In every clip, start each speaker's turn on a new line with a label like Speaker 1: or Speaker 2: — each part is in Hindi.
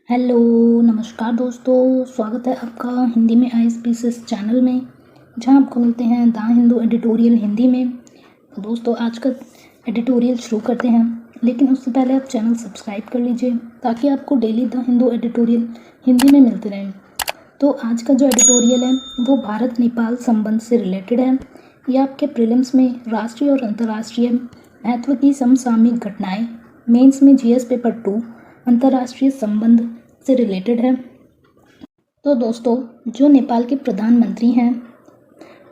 Speaker 1: हेलो, नमस्कार दोस्तों। स्वागत है आपका हिंदी में ISPS इस चैनल में, जहां आपको मिलते हैं द हिंदू एडिटोरियल हिंदी में। तो दोस्तों, आज का एडिटोरियल शुरू करते हैं, लेकिन उससे पहले आप चैनल सब्सक्राइब कर लीजिए ताकि आपको daily the Hindu editorial Hindi में मिलते रहें। तो आज का जो एडिटोरियल है वो भारत नेपाल संबंध से रिलेटेड है। ये आपके प्रीलिम्स में राष्ट्रीय और अंतर्राष्ट्रीय महत्व की समसामयिक घटनाएं, मेंस में GS पेपर 2 अंतर्राष्ट्रीय संबंध से रिलेटेड है। तो दोस्तों, जो नेपाल के प्रधानमंत्री हैं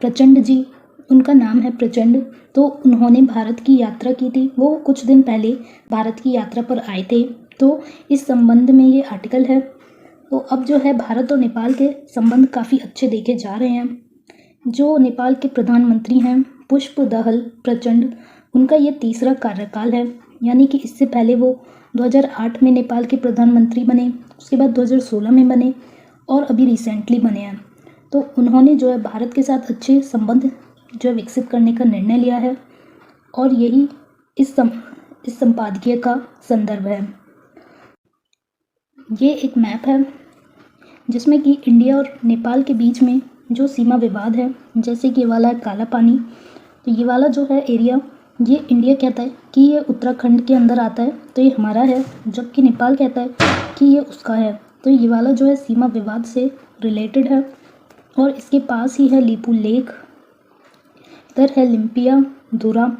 Speaker 1: प्रचंड जी, उनका नाम है प्रचंड, तो उन्होंने भारत की यात्रा की थी। वो कुछ दिन पहले भारत की यात्रा पर आए थे, तो इस संबंध में ये आर्टिकल है। तो अब जो है भारत और नेपाल के संबंध काफ़ी अच्छे देखे जा रहे हैं। जो नेपाल के प्रधानमंत्री हैं पुष्पदहल प्रचंड, उनका ये तीसरा कार्यकाल है, यानी कि इससे पहले वो 2008 में नेपाल के प्रधानमंत्री बने, उसके बाद 2016 में बने और अभी रिसेंटली बने हैं। तो उन्होंने जो है भारत के साथ अच्छे संबंध जो है विकसित करने का निर्णय लिया है, और यही इस संपादकीय का संदर्भ है। ये एक मैप है जिसमें कि इंडिया और नेपाल के बीच में जो सीमा विवाद है, जैसे कि ये वाला है काला पानी, तो ये वाला जो है एरिया, ये इंडिया कहता है कि ये उत्तराखंड के अंदर आता है, तो ये हमारा है, जबकि नेपाल कहता है कि ये उसका है। तो ये वाला जो है सीमा विवाद से रिलेटेड है, और इसके पास ही है लीपू लेक, इधर है लिम्पिया धुरा।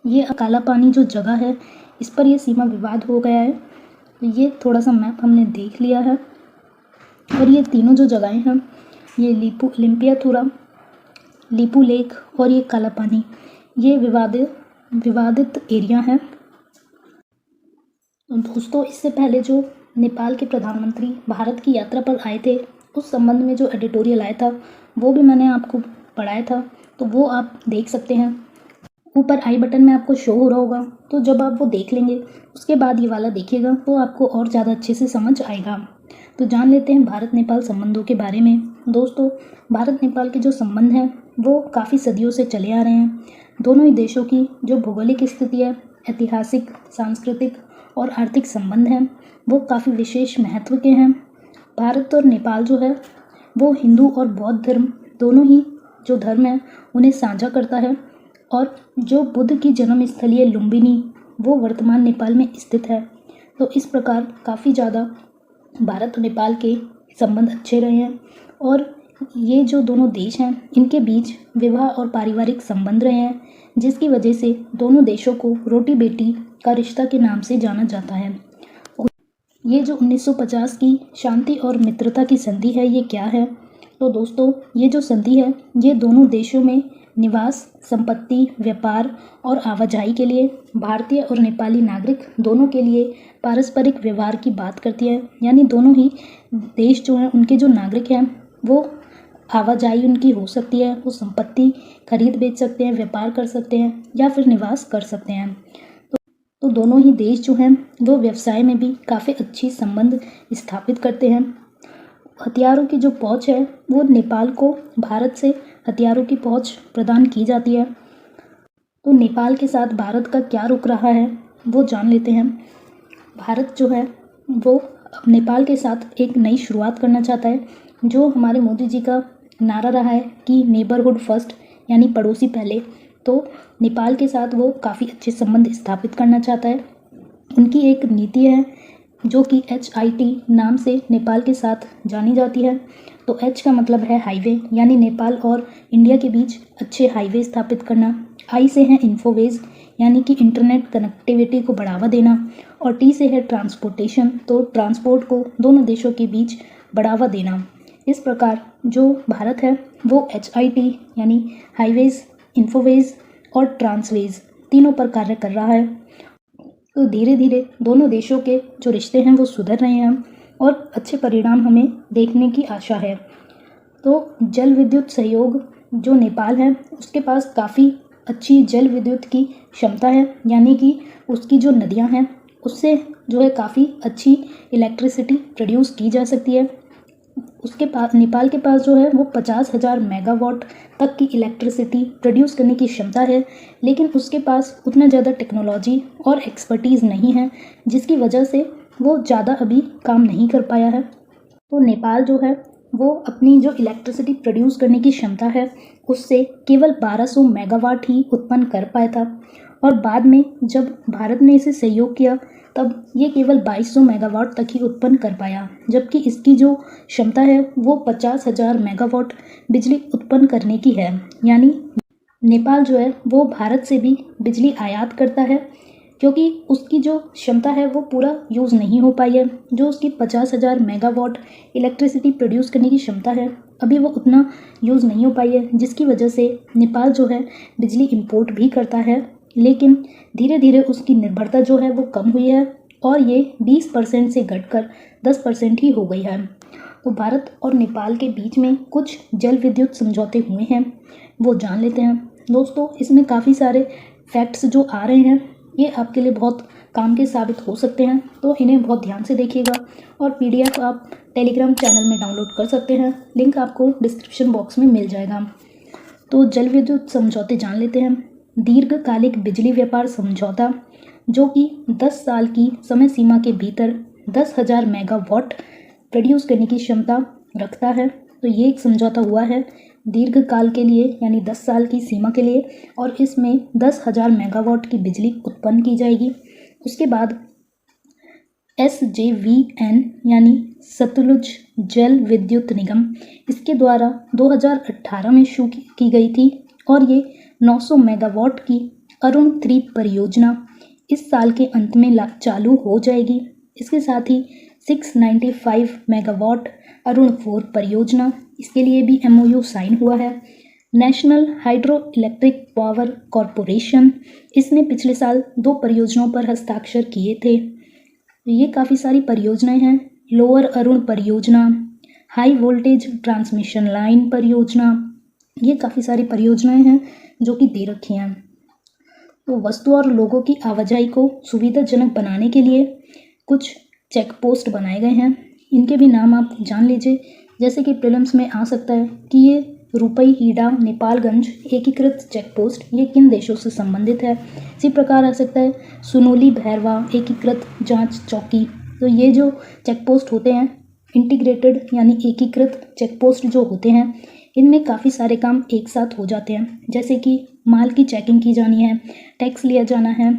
Speaker 1: ये काला पानी जो जगह है, इस पर ये सीमा विवाद हो गया है। तो ये थोड़ा सा मैप हमने देख लिया है, और ये तीनों जो जगहें हैं, ये लिम्पिया थुरा, लीपू लेक और ये काला पानी, ये विवादित एरिया है। दोस्तों, इससे पहले जो नेपाल के प्रधानमंत्री भारत की यात्रा पर आए थे, उस संबंध में जो एडिटोरियल आया था वो भी मैंने आपको पढ़ाया था, तो वो आप देख सकते हैं। ऊपर आई बटन में आपको शो हो रहा होगा, तो जब आप वो देख लेंगे उसके बाद ये वाला देखिएगा तो आपको और ज़्यादा अच्छे से समझ आएगा। तो जान लेते हैं भारत नेपाल संबंधों के बारे में। दोस्तों, भारत नेपाल के जो संबंध हैं वो काफ़ी सदियों से चले आ रहे हैं। दोनों ही देशों की जो भौगोलिक स्थिति है, ऐतिहासिक, सांस्कृतिक और आर्थिक संबंध हैं, वो काफ़ी विशेष महत्व के हैं। भारत और नेपाल जो है वो हिंदू और बौद्ध धर्म दोनों ही जो धर्म है उन्हें साझा करता है, और जो बुद्ध की जन्मस्थली है लुम्बिनी, वो वर्तमान नेपाल में स्थित है। तो इस प्रकार काफ़ी ज़्यादा भारत और नेपाल के संबंध अच्छे रहे हैं, और ये जो दोनों देश हैं इनके बीच विवाह और पारिवारिक संबंध रहे हैं, जिसकी वजह से दोनों देशों को रोटी बेटी का रिश्ता के नाम से जाना जाता है। ये जो 1950 की शांति और मित्रता की संधि है, ये क्या है? तो दोस्तों, ये जो संधि है ये दोनों देशों में निवास, संपत्ति, व्यापार और आवाजाही के लिए भारतीय और नेपाली नागरिक दोनों के लिए पारस्परिक व्यवहार की बात करती है। यानी दोनों ही देश जो हैं उनके जो नागरिक हैं वो आवाजाही उनकी हो सकती है, वो संपत्ति खरीद बेच सकते हैं, व्यापार कर सकते हैं या फिर निवास कर सकते हैं। तो दोनों ही देश जो हैं वो व्यवसाय में भी काफ़ी अच्छी संबंध स्थापित करते हैं। हथियारों की जो पहुंच है वो नेपाल को भारत से हथियारों की पहुंच प्रदान की जाती है। तो नेपाल के साथ भारत का क्या रुख रहा है वो जान लेते हैं। भारत जो है वो नेपाल के साथ एक नई शुरुआत करना चाहता है। जो हमारे मोदी जी का नारा रहा है कि नेबरहुड फर्स्ट, यानी पड़ोसी पहले, तो नेपाल के साथ वो काफ़ी अच्छे संबंध स्थापित करना चाहता है। उनकी एक नीति है जो कि HIT नाम से नेपाल के साथ जानी जाती है। तो H का मतलब है हाईवे, यानी नेपाल और इंडिया के बीच अच्छे हाईवे स्थापित करना। I से है इन्फोवेज, यानी कि इंटरनेट कनेक्टिविटी को बढ़ावा देना, और T से है ट्रांसपोर्टेशन, तो ट्रांसपोर्ट को दोनों देशों के बीच बढ़ावा देना। इस प्रकार जो भारत है वो HIT यानी हाईवेज, इन्फोवेज और ट्रांसवेज तीनों पर कार्य कर रहा है। तो धीरे धीरे दोनों देशों के जो रिश्ते हैं वो सुधर रहे हैं, और अच्छे परिणाम हमें देखने की आशा है। तो जल विद्युत सहयोग जो नेपाल है उसके पास काफ़ी अच्छी जल विद्युत की क्षमता है, यानी कि उसकी जो नदियां हैं उससे जो है काफ़ी अच्छी इलेक्ट्रिसिटी प्रोड्यूस की जा सकती है। उसके पास नेपाल के पास जो है वो 50,000 मेगावाट तक की इलेक्ट्रिसिटी प्रोड्यूस करने की क्षमता है, लेकिन उसके पास उतना ज़्यादा टेक्नोलॉजी और एक्सपर्टीज़ नहीं है, जिसकी वजह से वो ज़्यादा अभी काम नहीं कर पाया है। तो नेपाल जो है वो अपनी जो इलेक्ट्रिसिटी प्रोड्यूस करने की क्षमता है उससे केवल 1200 मेगावाट ही उत्पन्न कर पाया था, और बाद में जब भारत ने इसे सहयोग किया तब ये केवल 2200 मेगावाट तक ही उत्पन्न कर पाया, जबकि इसकी जो क्षमता है वो 50,000 मेगावाट बिजली उत्पन्न करने की है। यानी नेपाल जो है वो भारत से भी बिजली आयात करता है, क्योंकि उसकी जो क्षमता है वो पूरा यूज़ नहीं हो पाई है। जो उसकी 50,000 मेगावाट इलेक्ट्रिसिटी प्रोड्यूस करने की क्षमता है अभी वो उतना यूज़ नहीं हो पाई है, जिसकी वजह से नेपाल जो है बिजली इंपोर्ट भी करता है, लेकिन धीरे धीरे उसकी निर्भरता जो है वो कम हुई है और ये 20% से घटकर 10% ही हो गई है। तो भारत और नेपाल के बीच में कुछ जल विद्युत समझौते हुए हैं, वो जान लेते हैं। दोस्तों, इसमें काफ़ी सारे फैक्ट्स जो आ रहे हैं ये आपके लिए बहुत काम के साबित हो सकते हैं, तो इन्हें बहुत ध्यान से देखिएगा। और PDF आप टेलीग्राम चैनल में डाउनलोड कर सकते हैं, लिंक आपको डिस्क्रिप्शन बॉक्स में मिल जाएगा। तो जल विद्युत समझौते जान लेते हैं। दीर्घकालिक बिजली व्यापार समझौता जो कि 10 साल की समय सीमा के भीतर 10,000 मेगावाट प्रोड्यूस करने की क्षमता रखता है। तो ये एक समझौता हुआ है दीर्घकाल के लिए, यानी 10 साल की सीमा के लिए, और इसमें 10,000 मेगावाट की बिजली उत्पन्न की जाएगी। उसके बाद SJVN यानी सतलुज जल विद्युत निगम, इसके द्वारा 2018 में शुरू की गई थी, और ये 900 मेगावाट की अरुण 3 परियोजना इस साल के अंत में चालू हो जाएगी। इसके साथ ही 695 मेगावाट अरुण 4 परियोजना, इसके लिए भी MOU साइन हुआ है। National hydro electric power corporation, इसने पिछले साल 2 परियोजनाओं पर हस्ताक्षर किए थे। ये काफ़ी सारी परियोजनाएं हैं। लोअर अरुण परियोजना, हाई वोल्टेज ट्रांसमिशन लाइन परियोजना, ये काफ़ी सारी परियोजनाएं हैं जो कि दे रखी हैं। तो वस्तु और लोगों की आवाजाही को सुविधाजनक बनाने के लिए कुछ चेक पोस्ट बनाए गए हैं। इनके भी नाम आप जान लीजिए, जैसे कि प्रीलिम्स में आ सकता है कि ये रूपई हीडा नेपालगंज एकीकृत चेक पोस्ट ये किन देशों से संबंधित है। इसी प्रकार आ सकता है सुनोली भैरवा एकीकृत जांच चौकी। तो ये जो चेक पोस्ट होते हैं इंटीग्रेटेड यानी एकीकृत चेक पोस्ट जो होते हैं, इनमें काफ़ी सारे काम एक साथ हो जाते हैं, जैसे कि माल की चेकिंग की जानी है, टैक्स लिया जाना है,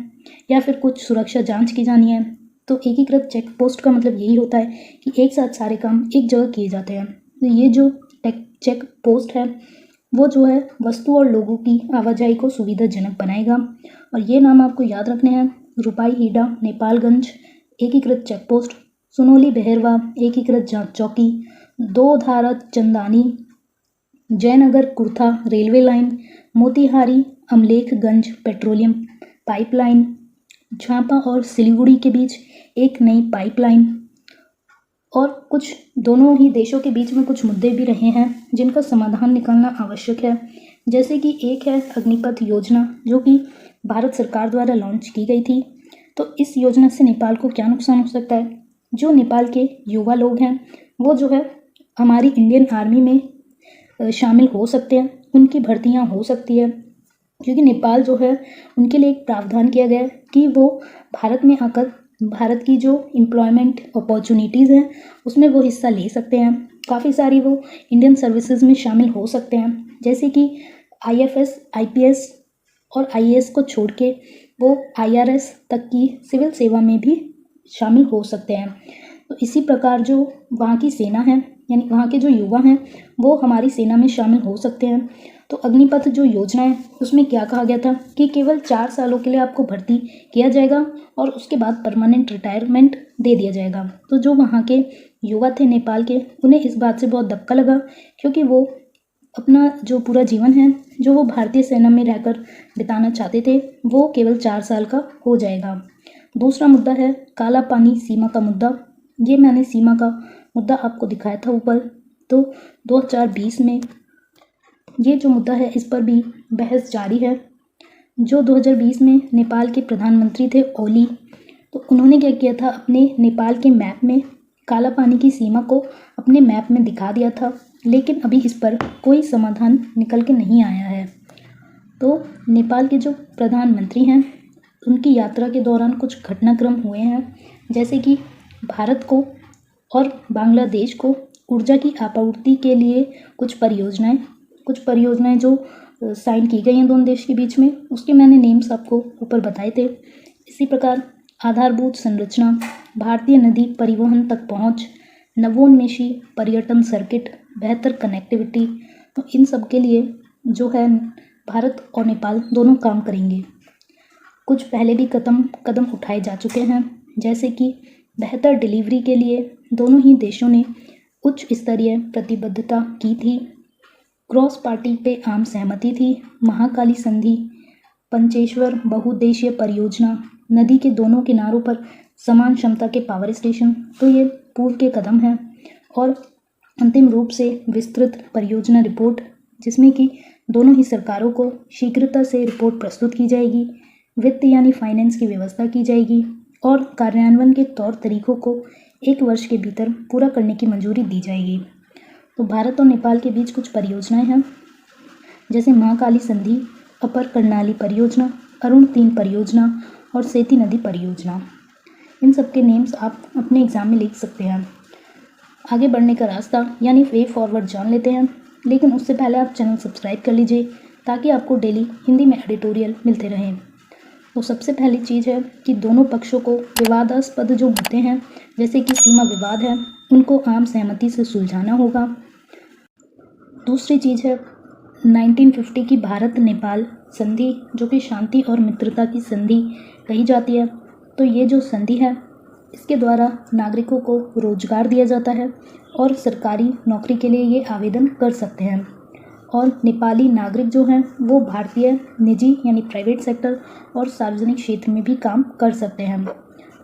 Speaker 1: या फिर कुछ सुरक्षा जांच की जानी है। तो एकीकृत चेक पोस्ट का मतलब यही होता है कि एक साथ सारे काम एक जगह किए जाते हैं। तो ये जो चेक पोस्ट है वो जो है वस्तु और लोगों की आवाजाही को सुविधाजनक बनाएगा, और ये नाम आपको याद रखने हैं। रूपाई हीडा नेपालगंज एकीकृत चेक पोस्ट, सुनोली बहरवा एकीकृत जांच चौकी, Dodhara Chandani Jaynagar Kurtha railway line, Motihari Amlekhganj petroleum pipeline, Jhapa और सिलीगुड़ी के बीच एक नई पाइपलाइन, और कुछ दोनों ही देशों के बीच में कुछ मुद्दे भी रहे हैं जिनका समाधान निकालना आवश्यक है। जैसे कि एक है अग्निपथ योजना जो कि भारत सरकार द्वारा लॉन्च की गई थी। तो इस योजना से नेपाल को क्या नुकसान हो सकता है? जो नेपाल के युवा लोग हैं वो जो है हमारी इंडियन आर्मी में शामिल हो सकते हैं, उनकी भर्तियां हो सकती है, क्योंकि नेपाल जो है उनके लिए एक प्रावधान किया गया है कि वो भारत में आकर भारत की जो एम्प्लॉयमेंट अपॉर्चुनिटीज़ हैं उसमें वो हिस्सा ले सकते हैं। काफ़ी सारी वो इंडियन सर्विसेज में शामिल हो सकते हैं, जैसे कि IFS IPS और IAS को छोड़ के वो IRS तक की सिविल सेवा में भी शामिल हो सकते हैं। तो इसी प्रकार जो वहाँ की सेना है यानी वहाँ के जो युवा हैं वो हमारी सेना में शामिल हो सकते हैं। तो अग्निपथ जो योजना है उसमें क्या कहा गया था कि केवल 4 सालों के लिए आपको भर्ती किया जाएगा और उसके बाद परमानेंट रिटायरमेंट दे दिया जाएगा। तो जो वहाँ के युवा थे नेपाल के, उन्हें इस बात से बहुत धक्का लगा, क्योंकि वो अपना जो पूरा जीवन है जो वो भारतीय सेना में रहकर बिताना चाहते थे वो केवल 4 साल का हो जाएगा। दूसरा मुद्दा है काला पानी सीमा का मुद्दा। ये मैंने सीमा का मुद्दा आपको दिखाया था ऊपर। तो 2020 में ये जो मुद्दा है इस पर भी बहस जारी है। जो 2020 में नेपाल के प्रधानमंत्री थे ओली, तो उन्होंने क्या किया था, अपने नेपाल के मैप में काला पानी की सीमा को अपने मैप में दिखा दिया था, लेकिन अभी इस पर कोई समाधान निकल के नहीं आया है। तो नेपाल के जो प्रधानमंत्री हैं उनकी यात्रा के दौरान कुछ घटनाक्रम हुए हैं, जैसे कि भारत को और बांग्लादेश को ऊर्जा की आपूर्ति के लिए कुछ परियोजनाएं जो साइन की गई हैं दोनों देश के बीच में, उसके मैंने नेम्स आपको ऊपर बताए थे। इसी प्रकार आधारभूत संरचना, भारतीय नदी परिवहन तक पहुंच, नवोन्मेषी पर्यटन सर्किट, बेहतर कनेक्टिविटी, तो इन सब के लिए जो है भारत और नेपाल दोनों काम करेंगे। कुछ पहले भी कदम उठाए जा चुके हैं, जैसे कि बेहतर डिलीवरी के लिए दोनों ही देशों ने उच्च स्तरीय प्रतिबद्धता की थी। क्रॉस पार्टी पे आम सहमति थी। महाकाली संधि, पंचेश्वर बहुउद्देशीय परियोजना, नदी के दोनों किनारों पर समान क्षमता के पावर स्टेशन, तो ये पूर्व के कदम हैं। और अंतिम रूप से विस्तृत परियोजना रिपोर्ट, जिसमें कि दोनों ही सरकारों को शीघ्रता से रिपोर्ट प्रस्तुत की जाएगी, वित्त यानी फाइनेंस की व्यवस्था की जाएगी और कार्यान्वयन के तौर तरीकों को 1 वर्ष के भीतर पूरा करने की मंजूरी दी जाएगी। तो भारत और नेपाल के बीच कुछ परियोजनाएं हैं, जैसे महाकाली संधि, अपर कर्णाली परियोजना, अरुण 3 परियोजना और सेती नदी परियोजना। इन सब के नेम्स आप अपने एग्ज़ाम में लिख सकते हैं। आगे बढ़ने का रास्ता यानी वे फॉरवर्ड जान लेते हैं, लेकिन उससे पहले आप चैनल सब्सक्राइब कर लीजिए ताकि आपको डेली हिंदी में एडिटोरियल मिलते रहें। तो सबसे पहली चीज़ है कि दोनों पक्षों को विवादास्पद जो मुद्दे हैं, जैसे कि सीमा विवाद है, उनको आम सहमति से सुलझाना होगा। दूसरी चीज़ है 1950 की भारत नेपाल संधि, जो कि शांति और मित्रता की संधि कही जाती है। तो ये जो संधि है, इसके द्वारा नागरिकों को रोजगार दिया जाता है और सरकारी नौकरी के लिए ये आवेदन कर सकते हैं। और नेपाली नागरिक जो हैं वो भारतीय निजी यानी प्राइवेट सेक्टर और सार्वजनिक क्षेत्र में भी काम कर सकते हैं।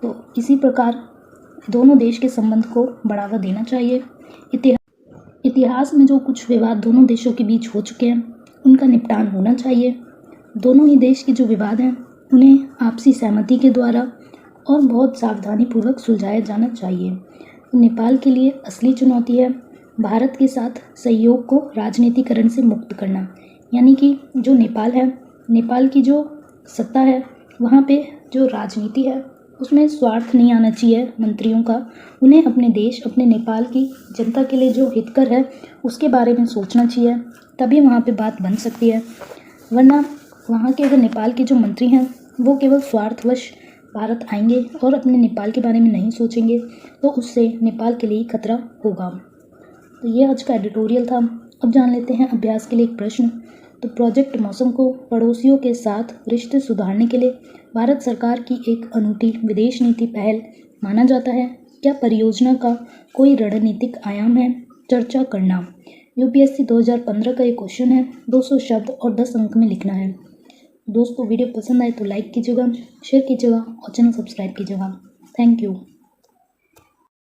Speaker 1: तो इसी प्रकार दोनों देश के संबंध को बढ़ावा देना चाहिए। इतिहास में जो कुछ विवाद दोनों देशों के बीच हो चुके हैं, उनका निपटान होना चाहिए। दोनों ही देश के जो विवाद हैं उन्हें आपसी सहमति के द्वारा और बहुत सावधानीपूर्वक सुलझाया जाना चाहिए। नेपाल के लिए असली चुनौती है भारत के साथ सहयोग को राजनीतिकरण से मुक्त करना, यानी कि जो नेपाल है, नेपाल की जो सत्ता है, वहाँ पे जो राजनीति है उसमें स्वार्थ नहीं आना चाहिए मंत्रियों का। उन्हें अपने देश, अपने नेपाल की जनता के लिए जो हितकर है उसके बारे में सोचना चाहिए, तभी वहाँ पे बात बन सकती है। वरना वहाँ के अगर नेपाल के जो मंत्री हैं वो केवल स्वार्थवश भारत आएंगे और अपने नेपाल के बारे में नहीं सोचेंगे, तो उससे नेपाल के लिए खतरा होगा। तो ये आज का एडिटोरियल था। अब जान लेते हैं अभ्यास के लिए एक प्रश्न। तो प्रोजेक्ट मौसम को पड़ोसियों के साथ रिश्ते सुधारने के लिए भारत सरकार की एक अनूठी विदेश नीति पहल माना जाता है। क्या परियोजना का कोई रणनीतिक आयाम है? चर्चा करना। यूपीएससी 2015 का ये क्वेश्चन है। 200 शब्द और 10 अंक में लिखना है। दोस्तों वीडियो पसंद आए तो लाइक कीजिएगा, शेयर कीजिएगा और चैनल सब्सक्राइब कीजिएगा। Thank you.